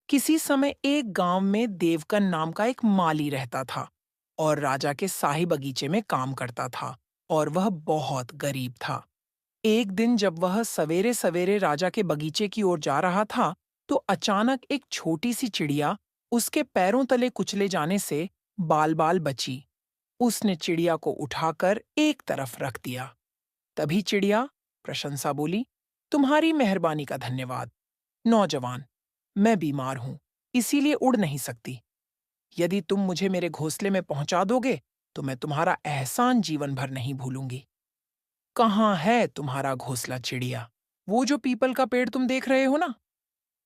किसी समय एक गांव में देवकन नाम का एक माली रहता था और राजा के शाही बगीचे में काम करता था। और वह बहुत गरीब था। एक दिन जब वह सवेरे सवेरे राजा के बगीचे की ओर जा रहा था, तो अचानक एक छोटी सी चिड़िया उसके पैरों तले कुचले जाने से बाल बाल बची। उसने चिड़िया को उठाकर एक तरफ रख दिया। तभी चिड़िया प्रशंसा बोली, तुम्हारी मेहरबानी का धन्यवाद नौजवान। मैं बीमार हूं, इसीलिए उड़ नहीं सकती। यदि तुम मुझे मेरे घोंसले में पहुंचा दोगे तो मैं तुम्हारा एहसान जीवन भर नहीं भूलूंगी। कहाँ है तुम्हारा घोंसला चिड़िया? वो जो पीपल का पेड़ तुम देख रहे हो ना,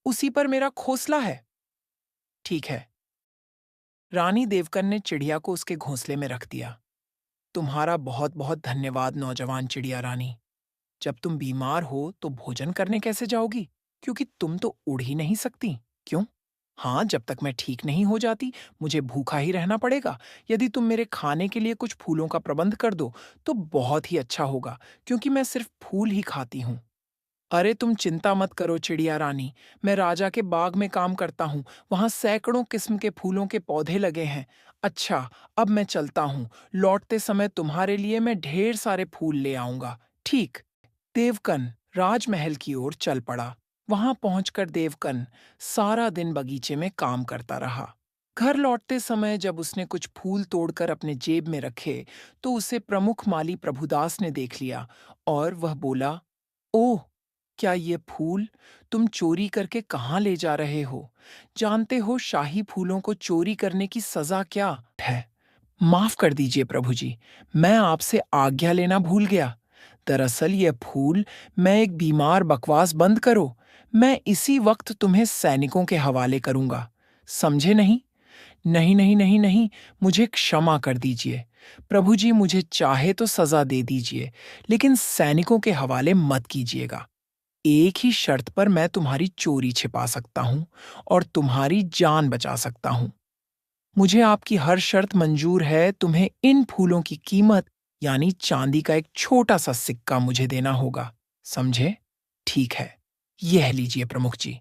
उसी पर मेरा घोंसला है। ठीक है। रानी देवकन ने चिड़िया को उसके घोंसले में रख दिया। तुम्हारा बहुत बहुत धन्यवाद नौजवान चिड़िया रानी। जब तुम बीमार हो तो भोजन करने कैसे जाओगी? क्योंकि तुम तो उड़ ही नहीं सकती। क्यों? हाँ, जब तक मैं ठीक नहीं हो जाती, मुझे भूखा ही रहना पड़ेगा। यदि तुम मेरे खाने के लिए कुछ फूलों का प्रबंध कर दो, तो बहुत ही अच्छा होगा, क्योंकि मैं सिर्फ फूल ही खाती हूँ। अरे तुम चिंता मत करो चिड़िया रानी, मैं राजा के बाग में काम करता हूँ। वहाँ सैकड़ों किस्म के फूलों के पौधे लगे हैं। अच्छा, अब मैं चलता हूँ। लौटते समय तुम्हारे लिए मैं ढेर सारे फूल ले आऊंगा। ठीक। देवकन राजमहल की ओर चल पड़ा। वहां पहुंचकर देवकन सारा दिन बगीचे में काम करता रहा। घर लौटते समय जब उसने कुछ फूल तोड़कर अपने जेब में रखे, तो उसे प्रमुख माली प्रभुदास ने देख लिया और वह बोला, ओह, क्या ये फूल तुम चोरी करके कहाँ ले जा रहे हो? जानते हो शाही फूलों को चोरी करने की सजा क्या है? माफ कर दीजिए प्रभु जी, मैं आपसे आज्ञा लेना भूल गया। दरअसल ये फूल, मैं एक बीमार बकवास बंद करो। मैं इसी वक्त तुम्हें सैनिकों के हवाले करूंगा। समझे नहीं? नहीं नहीं नहीं नहीं, मुझे क्षमा कर दीजिए। प्रभु जी मुझे चाहे तो सजा दे दीजिए, लेकिन सैनिकों के हवाले मत कीजिएगा। एक ही शर्त पर मैं तुम्हारी चोरी छिपा सकता हूँ और तुम्हारी जान बचा सकता हूँ। मुझे आपकी हर शर्त मंजूर है। तुम्हें इन फूलों की कीमत यानी चांदी का एक छोटा सा सिक्का मुझे देना होगा। समझे? ठीक है, यह लीजिए प्रमुख जी।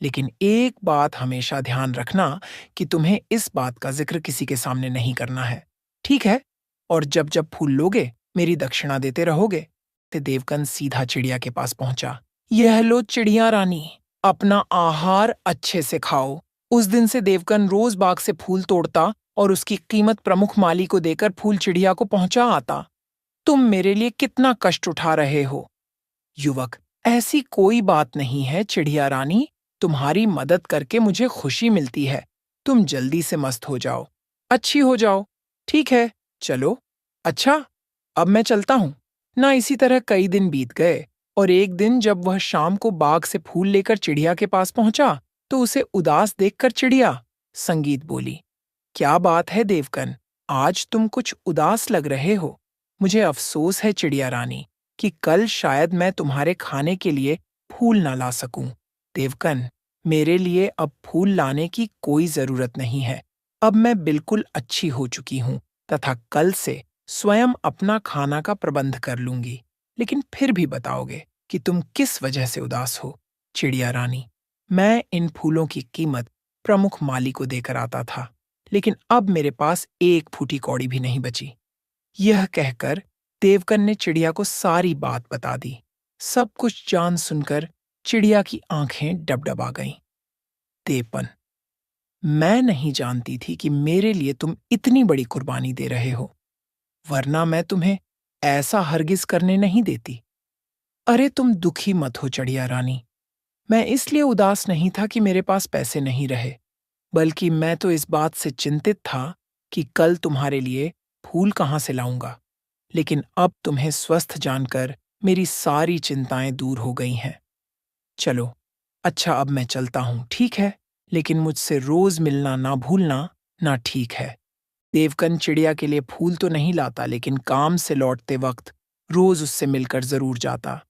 लेकिन एक बात हमेशा ध्यान रखना कि तुम्हें इस बात का जिक्र किसी के सामने नहीं करना है। ठीक है? और जब जब फूल लोगे, मेरी दक्षिणा देते रहोगे। ते देवकन सीधा चिड़िया के पास पहुंचा। यह लो चिड़िया रानी, अपना आहार अच्छे से खाओ। उस दिन से देवकन रोज बाग से फूल तोड़ता और उसकी कीमत प्रमुख माली को देकर फूल चिड़िया को पहुंचा आता। तुम मेरे लिए कितना कष्ट उठा रहे हो? युवक, ऐसी कोई बात नहीं है चिड़िया रानी। तुम्हारी मदद करके मुझे खुशी मिलती है। तुम जल्दी से मस्त हो जाओ, अच्छी हो जाओ। ठीक है, चलो। अच्छा, अब मैं चलता हूं ना। इसी तरह कई दिन बीत गए और एक दिन जब वह शाम को बाग से फूल लेकर चिड़िया के पास पहुंचा, तो उसे उदास देखकर चिड़िया संगीत बोली, क्या बात है देवकन, आज तुम कुछ उदास लग रहे हो। मुझे अफसोस है चिड़िया रानी कि कल शायद मैं तुम्हारे खाने के लिए फूल ना ला सकूं। देवकन, मेरे लिए अब फूल लाने की कोई जरूरत नहीं है। अब मैं बिल्कुल अच्छी हो चुकी हूं तथा कल से स्वयं अपना खाना का प्रबंध कर लूंगी। लेकिन फिर भी बताओगे कि तुम किस वजह से उदास हो? चिड़िया रानी, मैं इन फूलों की कीमत प्रमुख माली को देकर आता था, लेकिन अब मेरे पास एक फूटी कौड़ी भी नहीं बची। यह कहकर देवकन ने चिड़िया को सारी बात बता दी। सब कुछ जान सुनकर चिड़िया की आंखें डबडबा गईं। देवपन, मैं नहीं जानती थी कि मेरे लिए तुम इतनी बड़ी कुर्बानी दे रहे हो, वरना मैं तुम्हें ऐसा हरगिज करने नहीं देती। अरे तुम दुखी मत हो चिड़िया रानी। मैं इसलिए उदास नहीं था कि मेरे पास पैसे नहीं रहे, बल्कि मैं तो इस बात से चिंतित था कि कल तुम्हारे लिए फूल कहाँ से लाऊंगा। लेकिन अब तुम्हें स्वस्थ जानकर मेरी सारी चिंताएं दूर हो गई हैं। चलो, अच्छा अब मैं चलता हूँ, ठीक है? लेकिन मुझसे रोज मिलना ना भूलना, ना ठीक है। देवकन चिड़िया के लिए फूल तो नहीं लाता, लेकिन काम से लौटते वक्त रोज उससे मिलकर जरूर जाता।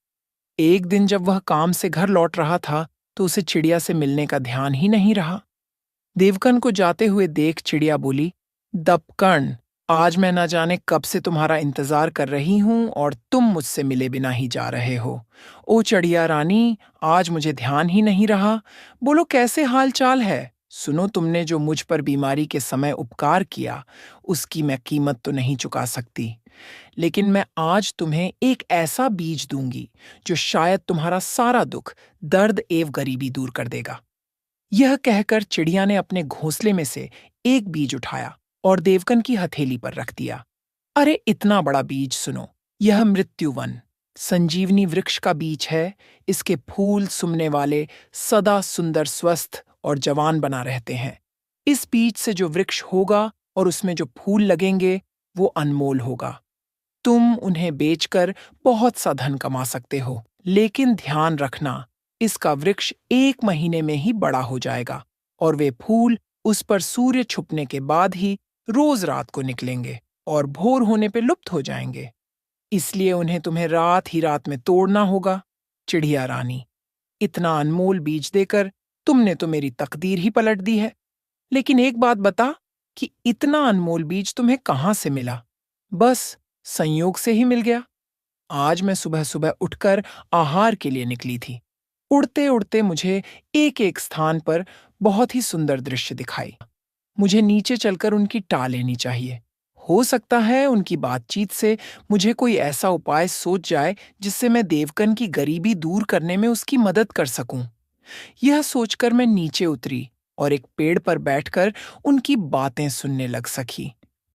एक दिन जब वह काम से घर लौट रहा था, तो उसे चिड़िया से मिलने का ध्यान ही नहीं रहा। देवकन को जाते हुए देख चिड़िया बोली, दपकण, आज मैं ना जाने कब से तुम्हारा इंतजार कर रही हूँ और तुम मुझसे मिले बिना ही जा रहे हो। ओ चिड़िया रानी, आज मुझे ध्यान ही नहीं रहा। बोलो कैसे हाल चाल है? सुनो, तुमने जो मुझ पर बीमारी के समय उपकार किया, उसकी मैं कीमत तो नहीं चुका सकती। लेकिन मैं आज तुम्हें एक ऐसा बीज दूंगी जो शायद तुम्हारा सारा दुख, दर्द एवं गरीबी दूर कर देगा। यह कहकर चिड़िया ने अपने घोंसले में से एक बीज उठाया और देवकन की हथेली पर रख दिया। अरे इतना बड़ा बीज, सुनो, यह मृत्युवन संजीवनी वृक्ष का बीज है। इसके फूल सुमने वाले सदा सुंदर, स्वस्थ और जवान बना रहते हैं। इस बीज से जो वृक्ष होगा और उसमें जो फूल लगेंगे, वो अनमोल होगा। तुम उन्हें बेचकर बहुत सा धन कमा सकते हो, लेकिन ध्यान रखना, इसका वृक्ष 1 महीने में ही बड़ा हो जाएगा और वे फूल उस पर सूर्य छुपने के बाद ही रोज रात को निकलेंगे और भोर होने पे लुप्त हो जाएंगे। इसलिए उन्हें तुम्हें रात ही रात में तोड़ना होगा। चिड़िया रानी, इतना अनमोल बीज देकर तुमने तो मेरी तकदीर ही पलट दी है। लेकिन एक बात बता कि इतना अनमोल बीज तुम्हें कहाँ से मिला? बस संयोग से ही मिल गया। आज मैं सुबह सुबह उठकर आहार के लिए निकली थी। उड़ते उड़ते मुझे एक एक स्थान पर बहुत ही सुंदर दृश्य दिखाई। मुझे नीचे चलकर उनकी टाल लेनी चाहिए। हो सकता है उनकी बातचीत से मुझे कोई ऐसा उपाय सोच जाए जिससे मैं देवकन की गरीबी दूर करने में उसकी मदद कर सकूं। यह सोचकर मैं नीचे उतरी और एक पेड़ पर बैठकर उनकी बातें सुनने लग सकी।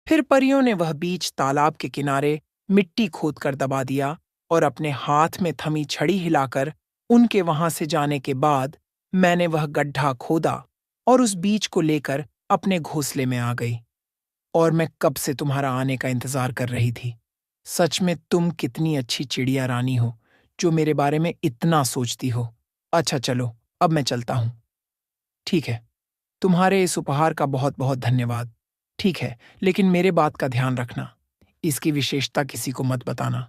फिर परियों ने वह बीज तालाब के किनारे मिट्टी खोदकर दबा दिया और अपने हाथ में थमी छड़ी हिलाकर उनके वहां से जाने के बाद मैंने वह गड्ढा खोदा और उस बीज को लेकर अपने घोंसले में आ गई। और मैं कब से तुम्हारा आने का इंतजार कर रही थी। सच में तुम कितनी अच्छी चिड़िया रानी हो, जो मेरे बारे में इतना सोचती हो। अच्छा चलो, अब मैं चलता हूँ। ठीक है, तुम्हारे इस उपहार का बहुत बहुत धन्यवाद। ठीक है, लेकिन मेरे बात का ध्यान रखना। इसकी विशेषता किसी को मत बताना,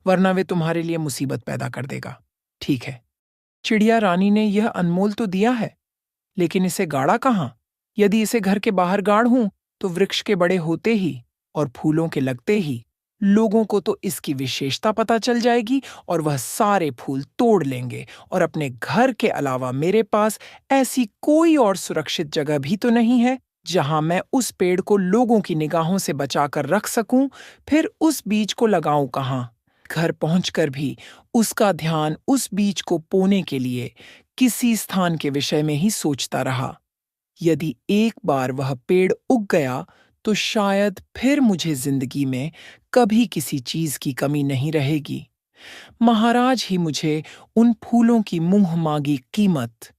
वरना वे तुम्हारे लिए मुसीबत पैदा कर देगा। ठीक है। चिड़िया रानी ने यह अनमोल तो दिया है, लेकिन इसे गाड़ा कहाँ? यदि इसे घर के बाहर गाड़ूं, तो वृक्ष के बड़े होते ही और फूलों के लगते ही लोगों को तो इसकी विशेषता पता चल जाएगी और वह सारे फूल तोड़ लेंगे और अपने घर के अलावा मेरे पास ऐसी कोई और सुरक्षित जगह भी तो नहीं है जहां मैं उस पेड़ को लोगों की निगाहों से बचाकर रख सकूं। फिर उस बीज को लगाऊं कहां? घर पहुंचकर भी उसका ध्यान उस बीज को बोने के लिए किसी स्थान के विषय में ही सोचता रहा। यदि एक बार वह पेड़ उग गया तो शायद फिर मुझे जिंदगी में कभी किसी चीज की कमी नहीं रहेगी। महाराज ही मुझे उन फूलों की मुंह मांगी कीमत